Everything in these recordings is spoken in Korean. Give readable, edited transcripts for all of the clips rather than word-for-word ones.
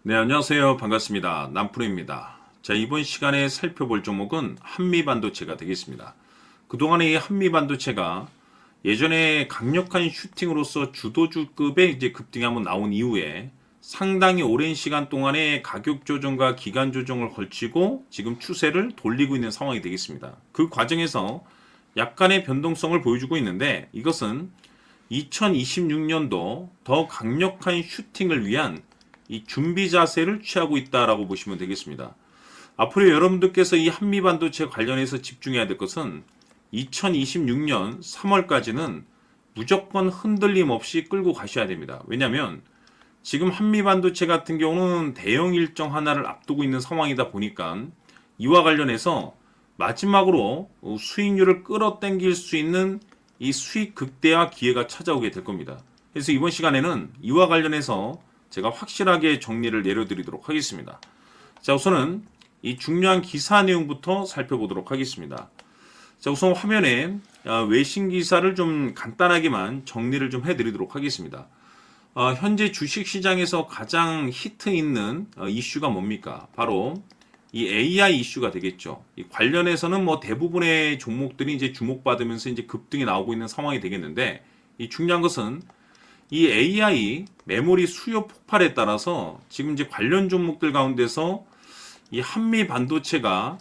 네, 안녕하세요. 반갑습니다. 남프로입니다. 자, 이번 시간에 살펴볼 종목은 한미반도체가 되겠습니다. 그동안에 이 한미반도체가 예전에 강력한 슈팅으로서 주도주급의 이제 급등이 한번 나온 이후에 상당히 오랜 시간 동안에 가격 조정과 기간 조정을 걸치고 지금 추세를 돌리고 있는 상황이 되겠습니다. 그 과정에서 약간의 변동성을 보여주고 있는데 이것은 2026년도 더 강력한 슈팅을 위한 이 준비 자세를 취하고 있다라고 보시면 되겠습니다. 앞으로 여러분들께서 이 한미반도체 관련해서 집중해야 될 것은 2026년 3월까지는 무조건 흔들림 없이 끌고 가셔야 됩니다. 왜냐하면 지금 한미반도체 같은 경우는 대형 일정 하나를 앞두고 있는 상황이다 보니까 이와 관련해서 마지막으로 수익률을 끌어당길 수 있는 이 수익 극대화 기회가 찾아오게 될 겁니다. 그래서 이번 시간에는 이와 관련해서 제가 확실하게 정리를 내려드리도록 하겠습니다. 자, 우선은 이 중요한 기사 내용부터 살펴보도록 하겠습니다. 자, 우선 화면에 외신 기사를 좀 간단하게만 정리를 좀 해드리도록 하겠습니다. 현재 주식시장에서 가장 히트 있는 이슈가 뭡니까? 바로 이 AI 이슈가 되겠죠. 이 관련해서는 뭐 대부분의 종목들이 이제 주목받으면서 이제 급등이 나오고 있는 상황이 되겠는데, 이 중요한 것은 이 AI 메모리 수요 폭발에 따라서 지금 이제 관련 종목들 가운데서 이 한미 반도체가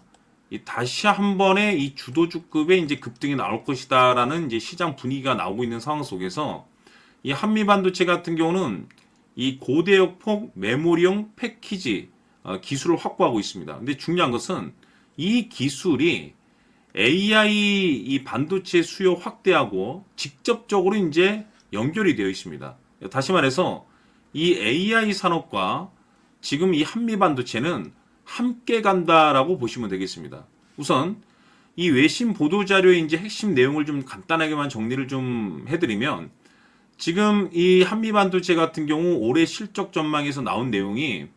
다시 한 번의 이 주도주급의 이제 급등이 나올 것이다라는 이제 시장 분위기가 나오고 있는 상황 속에서 이 한미 반도체 같은 경우는 이 고대역폭 메모리용 패키지 기술을 확보하고 있습니다. 근데 중요한 것은 이 기술이 AI 이 반도체 수요 확대하고 직접적으로 이제 연결이 되어 있습니다. 다시 말해서 이 AI 산업과 지금 이 한미 반도체는 함께 간다라고 보시면 되겠습니다. 우선 이 외신 보도 자료의 이제 핵심 내용을 좀 간단하게만 정리를 좀 해드리면, 지금 이 한미 반도체 같은 경우 올해 실적 전망에서 나온 내용이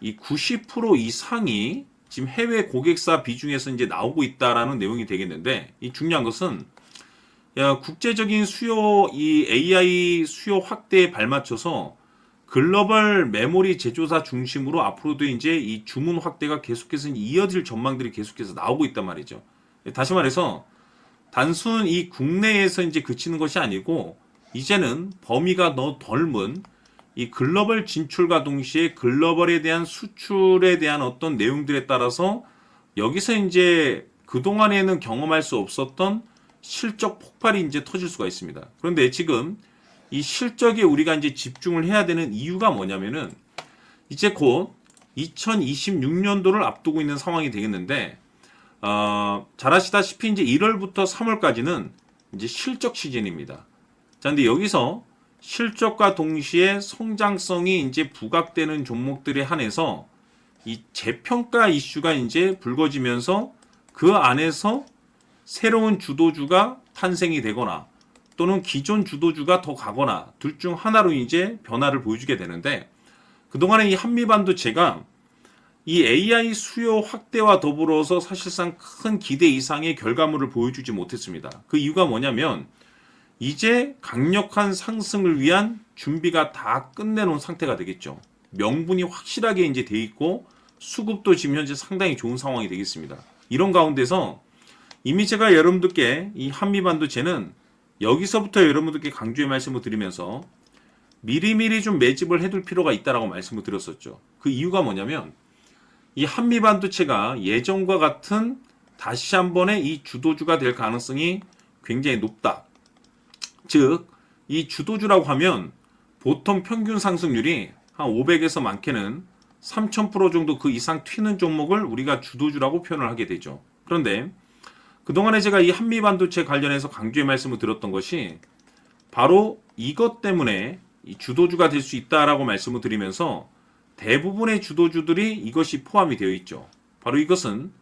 이 90% 이상이 지금 해외 고객사 비중에서 이제 나오고 있다라는 내용이 되겠는데, 이 중요한 것은 국제적인 수요, 이 AI 수요 확대에 발맞춰서 글로벌 메모리 제조사 중심으로 앞으로도 이제 이 주문 확대가 계속해서 이어질 전망들이 계속해서 나오고 있단 말이죠. 다시 말해서 단순 이 국내에서 이제 그치는 것이 아니고 이제는 범위가 더 넓은 이 글로벌 진출과 동시에 글로벌에 대한 수출에 대한 어떤 내용들에 따라서 여기서 이제 그동안에는 경험할 수 없었던 실적 폭발이 이제 터질 수가 있습니다. 그런데 지금 이 실적에 우리가 이제 집중을 해야 되는 이유가 뭐냐면은 이제 곧 2026년도를 앞두고 있는 상황이 되겠는데, 잘 아시다시피 이제 1월부터 3월까지는 이제 실적 시즌입니다. 자, 근데 여기서 실적과 동시에 성장성이 이제 부각되는 종목들에 한해서 이 재평가 이슈가 이제 불거지면서 그 안에서 새로운 주도주가 탄생이 되거나 또는 기존 주도주가 더 가거나 둘 중 하나로 이제 변화를 보여주게 되는데, 그동안에 이 한미반도체가 이 AI 수요 확대와 더불어서 사실상 큰 기대 이상의 결과물을 보여주지 못했습니다. 그 이유가 뭐냐면 이제 강력한 상승을 위한 준비가 다 끝내놓은 상태가 되겠죠. 명분이 확실하게 이제 돼 있고 수급도 지금 현재 상당히 좋은 상황이 되겠습니다. 이런 가운데서 이미 제가 여러분들께 이 한미반도체는 여기서부터 여러분들께 강조의 말씀을 드리면서 미리미리 좀 매집을 해둘 필요가 있다라고 말씀을 드렸었죠. 그 이유가 뭐냐면 이 한미반도체가 예전과 같은 다시 한 번의 이 주도주가 될 가능성이 굉장히 높다. 즉, 이 주도주라고 하면 보통 평균 상승률이 한 500에서 많게는 3000% 정도 그 이상 튀는 종목을 우리가 주도주라고 표현을 하게 되죠. 그런데 그동안에 제가 이 한미반도체 관련해서 강조의 말씀을 드렸던 것이 바로 이것 때문에 이 주도주가 될 수 있다라고 말씀을 드리면서 대부분의 주도주들이 이것이 포함이 되어 있죠. 바로 이것은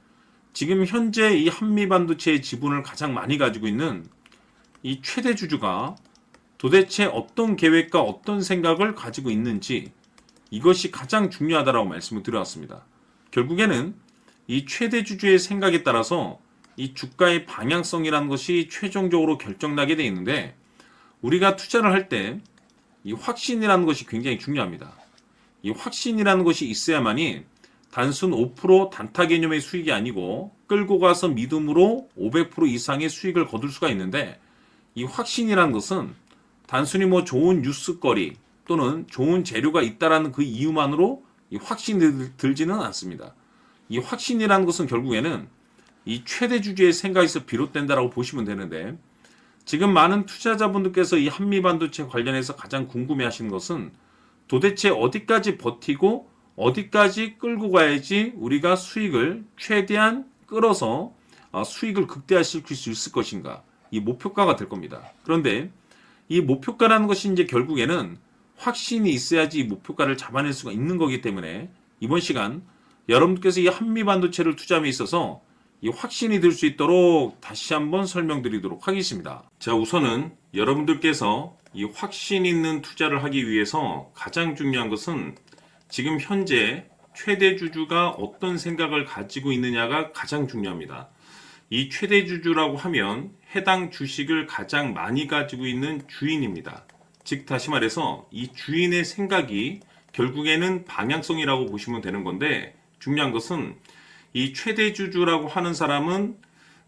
지금 현재 이 한미반도체의 지분을 가장 많이 가지고 있는 이 최대 주주가 도대체 어떤 계획과 어떤 생각을 가지고 있는지, 이것이 가장 중요하다라고 말씀을 드려왔습니다. 결국에는 이 최대 주주의 생각에 따라서 이 주가의 방향성이라는 것이 최종적으로 결정나게 되어 있는데, 우리가 투자를 할 때 이 확신이라는 것이 굉장히 중요합니다. 이 확신이라는 것이 있어야만이 단순 5% 단타 개념의 수익이 아니고 끌고 가서 믿음으로 500% 이상의 수익을 거둘 수가 있는데, 이 확신이라는 것은 단순히 뭐 좋은 뉴스거리 또는 좋은 재료가 있다라는 그 이유만으로 이 확신이 들지는 않습니다. 이 확신이라는 것은 결국에는 이 최대 주주의 생각에서 비롯된다라고 보시면 되는데, 지금 많은 투자자분들께서 이 한미반도체 관련해서 가장 궁금해하시는 것은 도대체 어디까지 버티고 어디까지 끌고 가야지 우리가 수익을 최대한 끌어서 수익을 극대화시킬 수 있을 것인가, 이 목표가가 될 겁니다. 그런데 이 목표가라는 것이 이제 결국에는 확신이 있어야지 이 목표가를 잡아낼 수가 있는 거기 때문에 이번 시간 여러분께서 이 한미반도체를 투자함에 있어서 이 확신이 들 수 있도록 다시 한번 설명드리도록 하겠습니다. 자, 우선은 여러분들께서 이 확신 있는 투자를 하기 위해서 가장 중요한 것은 지금 현재 최대 주주가 어떤 생각을 가지고 있느냐가 가장 중요합니다. 이 최대 주주라고 하면 해당 주식을 가장 많이 가지고 있는 주인입니다. 즉 다시 말해서 이 주인의 생각이 결국에는 방향성이라고 보시면 되는 건데, 중요한 것은 이 최대 주주라고 하는 사람은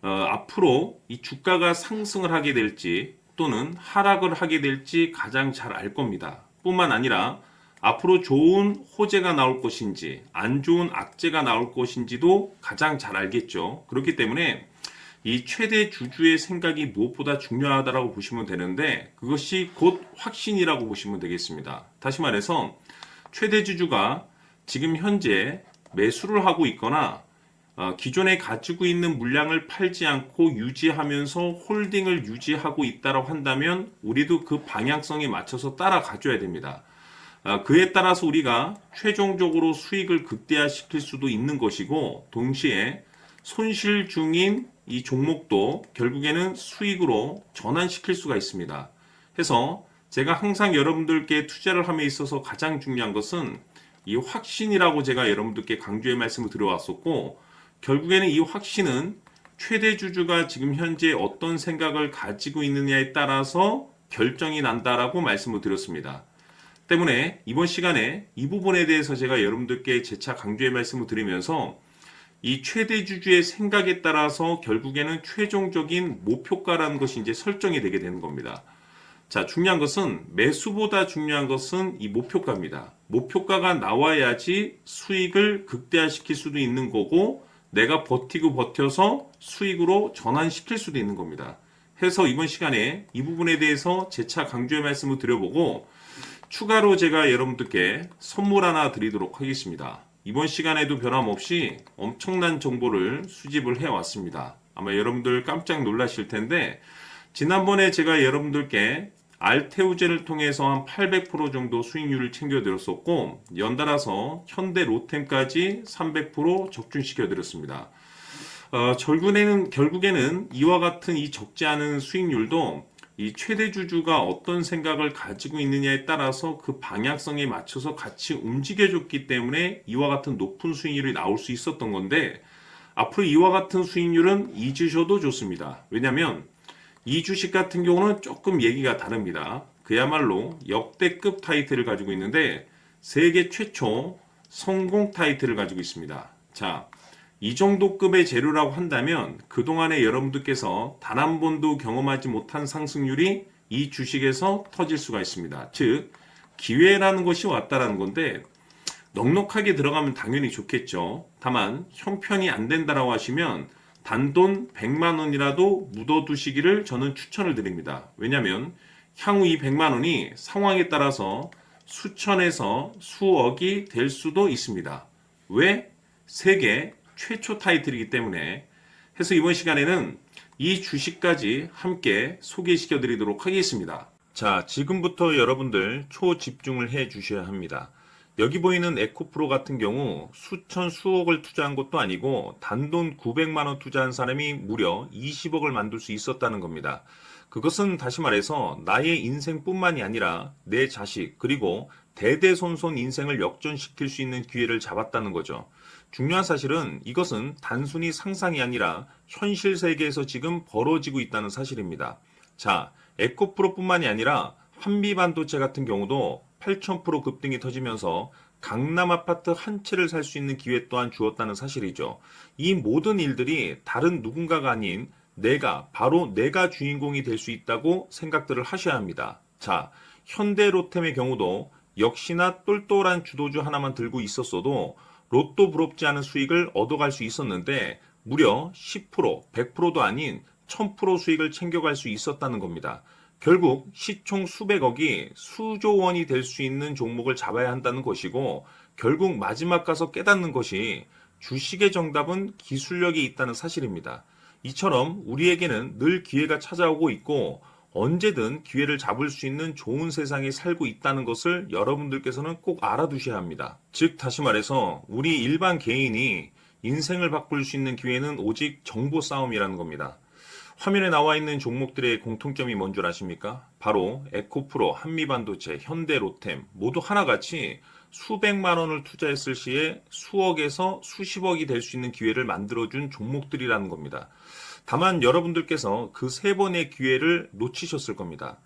앞으로 이 주가가 상승을 하게 될지 또는 하락을 하게 될지 가장 잘 알 겁니다. 뿐만 아니라 앞으로 좋은 호재가 나올 것인지 안 좋은 악재가 나올 것인지도 가장 잘 알겠죠. 그렇기 때문에 이 최대 주주의 생각이 무엇보다 중요하다고 보시면 되는데, 그것이 곧 확신이라고 보시면 되겠습니다. 다시 말해서 최대 주주가 지금 현재 매수를 하고 있거나 기존에 가지고 있는 물량을 팔지 않고 유지하면서 홀딩을 유지하고 있다고 한다면 우리도 그 방향성에 맞춰서 따라가줘야 됩니다. 그에 따라서 우리가 최종적으로 수익을 극대화시킬 수도 있는 것이고, 동시에 손실 중인 이 종목도 결국에는 수익으로 전환시킬 수가 있습니다. 해서 제가 항상 여러분들께 투자를 함에 있어서 가장 중요한 것은 이 확신이라고 제가 여러분들께 강조의 말씀을 드려왔었고, 결국에는 이 확신은 최대 주주가 지금 현재 어떤 생각을 가지고 있느냐에 따라서 결정이 난다라고 말씀을 드렸습니다. 때문에 이번 시간에 이 부분에 대해서 제가 여러분들께 재차 강조의 말씀을 드리면서 이 최대 주주의 생각에 따라서 결국에는 최종적인 목표가라는 것이 이제 설정이 되게 되는 겁니다. 자, 중요한 것은 매수보다 중요한 것은 이 목표가입니다. 목표가가 나와야지 수익을 극대화시킬 수도 있는 거고, 내가 버티고 버텨서 수익으로 전환시킬 수도 있는 겁니다. 해서 이번 시간에 이 부분에 대해서 재차 강조의 말씀을 드려보고, 추가로 제가 여러분들께 선물 하나 드리도록 하겠습니다. 이번 시간에도 변함없이 엄청난 정보를 수집을 해왔습니다. 아마 여러분들 깜짝 놀라실 텐데, 지난번에 제가 여러분들께 알테우젠을 통해서 한 800% 정도 수익률을 챙겨드렸었고, 연달아서 현대 로템까지 300% 적중시켜드렸습니다. 결국에는 이와 같은 이 적지 않은 수익률도 이 최대 주주가 어떤 생각을 가지고 있느냐에 따라서 그 방향성에 맞춰서 같이 움직여줬기 때문에 이와 같은 높은 수익률이 나올 수 있었던 건데, 앞으로 이와 같은 수익률은 잊으셔도 좋습니다. 왜냐하면 이 주식 같은 경우는 조금 얘기가 다릅니다. 그야말로 역대급 타이틀을 가지고 있는데 세계 최초 성공 타이틀을 가지고 있습니다. 자, 이 정도 급의 재료라고 한다면 그동안에 여러분들께서 단 한 번도 경험하지 못한 상승률이 이 주식에서 터질 수가 있습니다. 즉, 기회라는 것이 왔다라는 건데, 넉넉하게 들어가면 당연히 좋겠죠. 다만 형편이 안 된다라고 하시면 단돈 100만 원이라도 묻어두시기를 저는 추천을 드립니다. 왜냐하면 향후 이 100만 원이 상황에 따라서 수천에서 수억이 될 수도 있습니다. 왜? 세계 최초 타이틀이기 때문에. 해서 이번 시간에는 이 주식까지 함께 소개시켜 드리도록 하겠습니다. 자, 지금부터 여러분들 초집중을 해 주셔야 합니다. 여기 보이는 에코프로 같은 경우 수천 수억을 투자한 것도 아니고 단돈 900만 원 투자한 사람이 무려 20억을 만들 수 있었다는 겁니다. 그것은 다시 말해서 나의 인생뿐만이 아니라 내 자식 그리고 대대손손 인생을 역전시킬 수 있는 기회를 잡았다는 거죠. 중요한 사실은 이것은 단순히 상상이 아니라 현실 세계에서 지금 벌어지고 있다는 사실입니다. 자, 에코프로뿐만이 아니라 한미반도체 같은 경우도 8,000% 급등이 터지면서 강남 아파트 한 채를 살 수 있는 기회 또한 주었다는 사실이죠. 이 모든 일들이 다른 누군가가 아닌 바로 내가 주인공이 될 수 있다고 생각들을 하셔야 합니다. 자, 현대로템의 경우도 역시나 똘똘한 주도주 하나만 들고 있었어도 로또 부럽지 않은 수익을 얻어갈 수 있었는데 무려 10%, 100%도 아닌 1000% 수익을 챙겨갈 수 있었다는 겁니다. 결국 시총 수백억이 수조 원이 될 수 있는 종목을 잡아야 한다는 것이고 결국 마지막 가서 깨닫는 것이 주식의 정답은 기술력이 있다는 사실입니다. 이처럼 우리에게는 늘 기회가 찾아오고 있고 언제든 기회를 잡을 수 있는 좋은 세상에 살고 있다는 것을 여러분들께서는 꼭 알아두셔야 합니다. 즉 다시 말해서 우리 일반 개인이 인생을 바꿀 수 있는 기회는 오직 정보 싸움이라는 겁니다. 화면에 나와 있는 종목들의 공통점이 뭔 줄 아십니까? 바로 에코프로, 한미반도체, 현대로템 모두 하나같이 수백만 원을 투자했을 시에 수억에서 수십억이 될 수 있는 기회를 만들어준 종목들이라는 겁니다. 다만 여러분들께서 그 세 번의 기회를 놓치셨을 겁니다.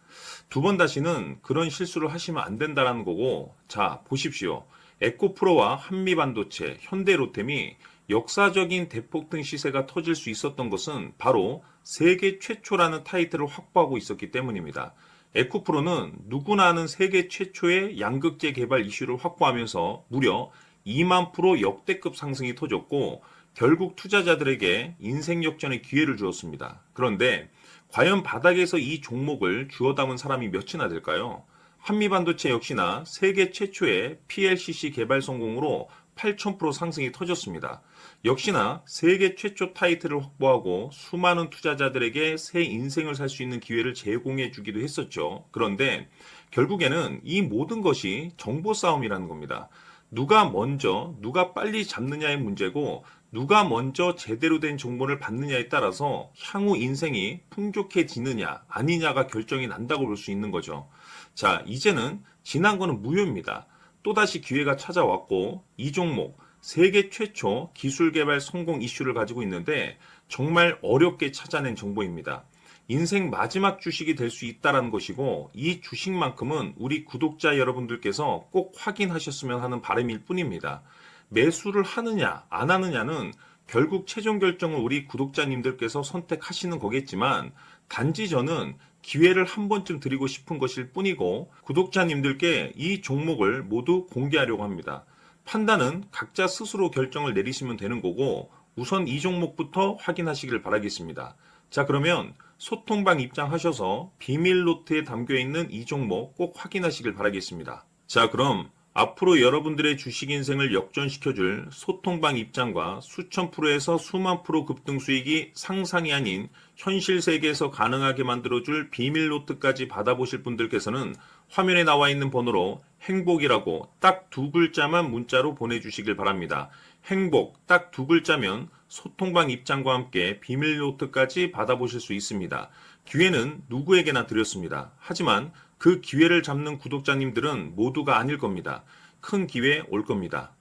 두 번 다시는 그런 실수를 하시면 안 된다는 거고, 자, 보십시오. 에코프로와 한미반도체, 현대로템이 역사적인 대폭등 시세가 터질 수 있었던 것은 바로 세계 최초라는 타이틀을 확보하고 있었기 때문입니다. 에코프로는 누구나 아는 세계 최초의 양극재 개발 이슈를 확보하면서 무려 2만 프로 역대급 상승이 터졌고 결국 투자자들에게 인생 역전의 기회를 주었습니다. 그런데 과연 바닥에서 이 종목을 주워 담은 사람이 몇이나 될까요? 한미반도체 역시나 세계 최초의 PLCC 개발 성공으로 8,000% 상승이 터졌습니다. 역시나 세계 최초 타이틀을 확보하고 수많은 투자자들에게 새 인생을 살 수 있는 기회를 제공해 주기도 했었죠. 그런데 결국에는 이 모든 것이 정보 싸움이라는 겁니다. 누가 먼저, 누가 빨리 잡느냐의 문제고 누가 먼저 제대로 된 정보를 받느냐에 따라서 향후 인생이 풍족해지느냐 아니냐가 결정이 난다고 볼 수 있는 거죠. 자, 이제는 지난 거는 무효입니다. 또다시 기회가 찾아왔고 이 종목 세계 최초 기술 개발 성공 이슈를 가지고 있는데 정말 어렵게 찾아낸 정보입니다. 인생 마지막 주식이 될 수 있다는 것이고 이 주식만큼은 우리 구독자 여러분들께서 꼭 확인하셨으면 하는 바람일 뿐입니다. 매수를 하느냐 안 하느냐는 결국 최종 결정을 우리 구독자님들께서 선택하시는 거겠지만 단지 저는 기회를 한 번쯤 드리고 싶은 것일 뿐이고 구독자님들께 이 종목을 모두 공개하려고 합니다. 판단은 각자 스스로 결정을 내리시면 되는 거고 우선 이 종목부터 확인하시길 바라겠습니다. 자, 그러면 소통방 입장하셔서 비밀 노트에 담겨 있는 이 종목 꼭 확인하시길 바라겠습니다. 자, 그럼 앞으로 여러분들의 주식 인생을 역전시켜줄 소통방 입장과 수천 프로에서 수만 프로 급등 수익이 상상이 아닌 현실 세계에서 가능하게 만들어줄 비밀 노트까지 받아보실 분들께서는 화면에 나와 있는 번호로 행복이라고 딱 두 글자만 문자로 보내주시길 바랍니다. 행복 딱 두 글자면 소통방 입장과 함께 비밀 노트까지 받아보실 수 있습니다. 기회는 누구에게나 드렸습니다. 하지만 그 기회를 잡는 구독자님들은 모두가 아닐 겁니다. 큰 기회 올 겁니다.